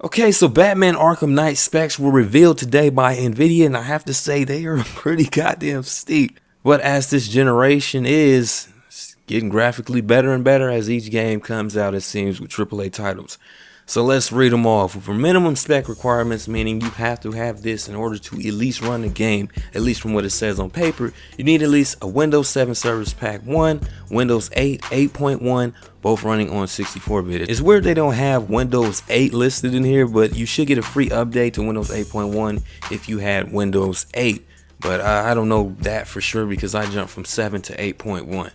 Okay, so Batman Arkham Knight specs were revealed today by Nvidia, and I have to say they are pretty goddamn steep. But as this generation is getting graphically better and better as each game comes out, it seems, with AAA titles. So let's read them off. For minimum spec requirements, meaning you have to have this in order to at least run the game, at least from what it says on paper, you need at least a Windows 7 Service Pack 1, Windows 8, 8.1, both running on 64-bit. It's weird they don't have Windows 8 listed in here, but you should get a free update to Windows 8.1 if you had Windows 8. But I don't know that for sure because I jumped from 7 to 8.1.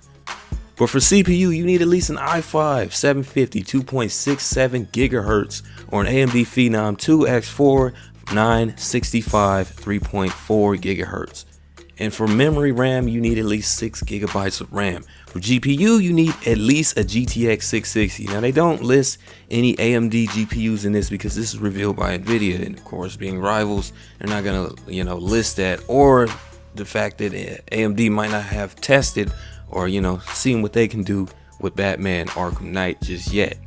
But for CPU, you need at least an i5 750 2.67 gigahertz or an AMD Phenom 2X4 965 3.4 gigahertz. And for memory RAM, you need at least 6 gigabytes of RAM. For GPU, you need at least a GTX 660. Now, they don't list any AMD GPUs in this because this is revealed by Nvidia, and of course, being rivals, they're not gonna, list that, or the fact that AMD might not have tested or seeing what they can do with Batman Arkham Knight just yet.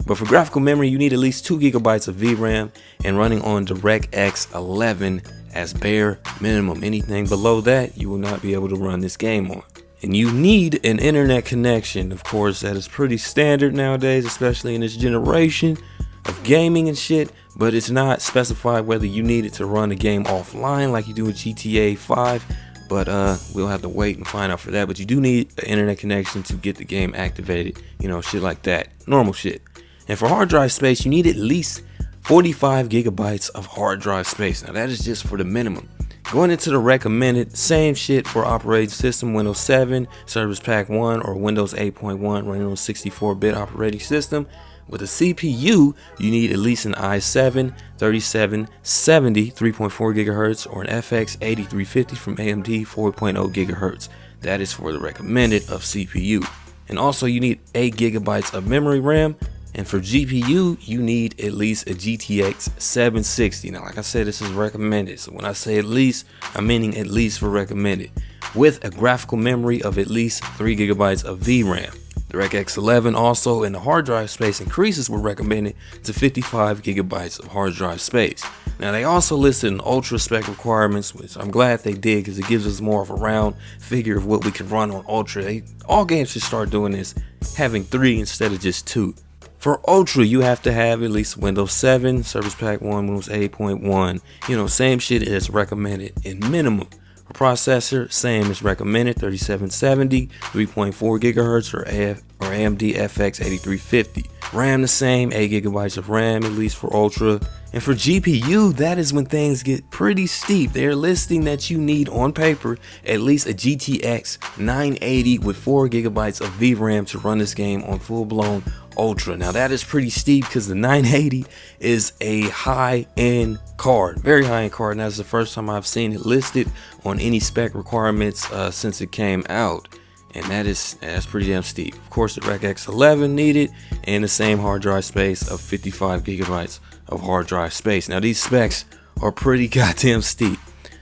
But for graphical memory, you need at least 2 gigabytes of VRAM and running on DirectX 11 as bare minimum. Anything below that, you will not be able to run this game on. And you need an internet connection. Of course, that is pretty standard nowadays, especially in this generation of gaming and shit, but it's not specified whether you need it to run the game offline like you do with GTA 5. But we'll have to wait and find out for that. But you do need an internet connection to get the game activated, shit like that, normal shit. And for hard drive space, you need at least 45 gigabytes of hard drive space. Now that is just for the minimum. Going into the recommended, same shit for operating system, Windows 7 Service Pack 1 or Windows 8.1 running on 64-bit operating system. With a CPU, you need at least an i7 3770 3.4 gigahertz or an FX-8350 from AMD 4.0 gigahertz. That is for the recommended of CPU. And also you need 8 gigabytes of memory RAM. And for GPU, you need at least a GTX 760. Now, like I said, this is recommended. So when I say at least, I'm meaning at least for recommended. With a graphical memory of at least 3 gigabytes of VRAM. DirectX 11 also, and the hard drive space increases were recommended to 55 gigabytes of hard drive space. Now they also listed an ultra spec requirements, which I'm glad they did because it gives us more of a round figure of what we can run on ultra. All games should start doing this, having 3 instead of just 2. For ultra, you have to have at least Windows 7 Service Pack 1, Windows 8.1, same shit as recommended in minimum. For processor, same as recommended, 3770, 3.4 gigahertz or AMD FX-8350. RAM the same, 8 gigabytes of RAM at least for ultra. And for GPU, that is when things get pretty steep. They're listing that you need on paper at least a GTX 980 with 4 gigabytes of VRAM to run this game on full-blown ultra. Now that is pretty steep because the 980 is a high-end card, very high-end card, and that's the first time I've seen it listed on any spec requirements since it came out, and that's pretty damn steep. Of course, the DirectX 11 needed, and the same hard drive space of 55 gigabytes of hard drive space. Now these specs are pretty goddamn steep.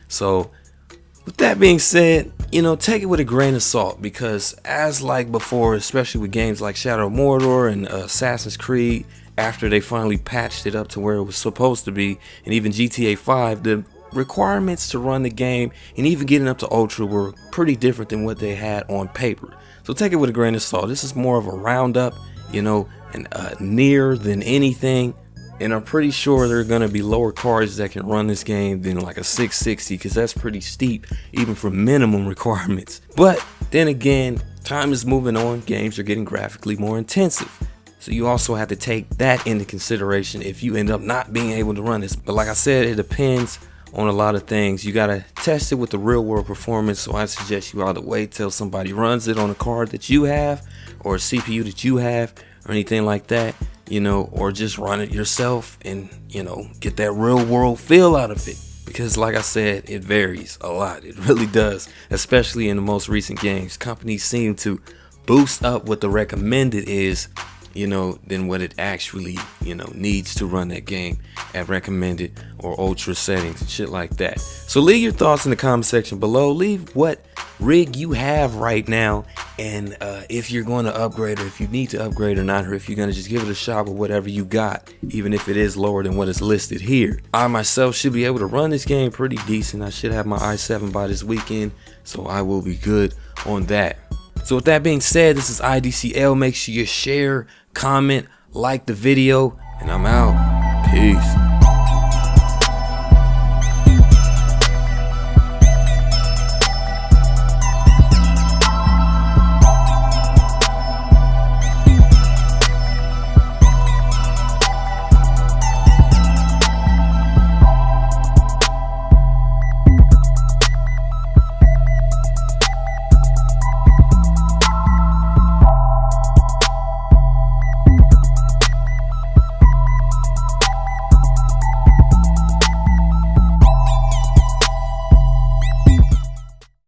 So with that being said, take it with a grain of salt, because as like before, especially with games like Shadow of Mordor and Assassin's Creed, after they finally patched it up to where it was supposed to be, and even GTA 5, the requirements to run the game and even getting up to ultra were pretty different than what they had on paper. So take it with a grain of salt. This is more of a roundup, and near than anything. And I'm pretty sure there are going to be lower cards that can run this game than like a 660, because that's pretty steep even for minimum requirements. But then again, time is moving on. Games are getting graphically more intensive. So you also have to take that into consideration if you end up not being able to run this. But like I said, it depends on a lot of things. You got to test it with the real world performance. So I suggest you either wait till somebody runs it on a card that you have or a CPU that you have or anything like that. Or just run it yourself and, get that real world feel out of it. Because like I said, it varies a lot. It really does, especially in the most recent games. Companies seem to boost up what the recommended is than what it actually, needs to run that game at recommended or ultra settings and shit like that. So leave your thoughts in the comment section below. Leave what rig you have right now, and if you're going to upgrade, or if you need to upgrade or not, or if you're going to just give it a shot with whatever you got, even if it is lower than what is listed here. I myself should be able to run this game pretty decent. I should have my i7 by this weekend, so I will be good on that. So with that being said, this is IDCL. Make sure you share, comment, like the video, and I'm out. Peace.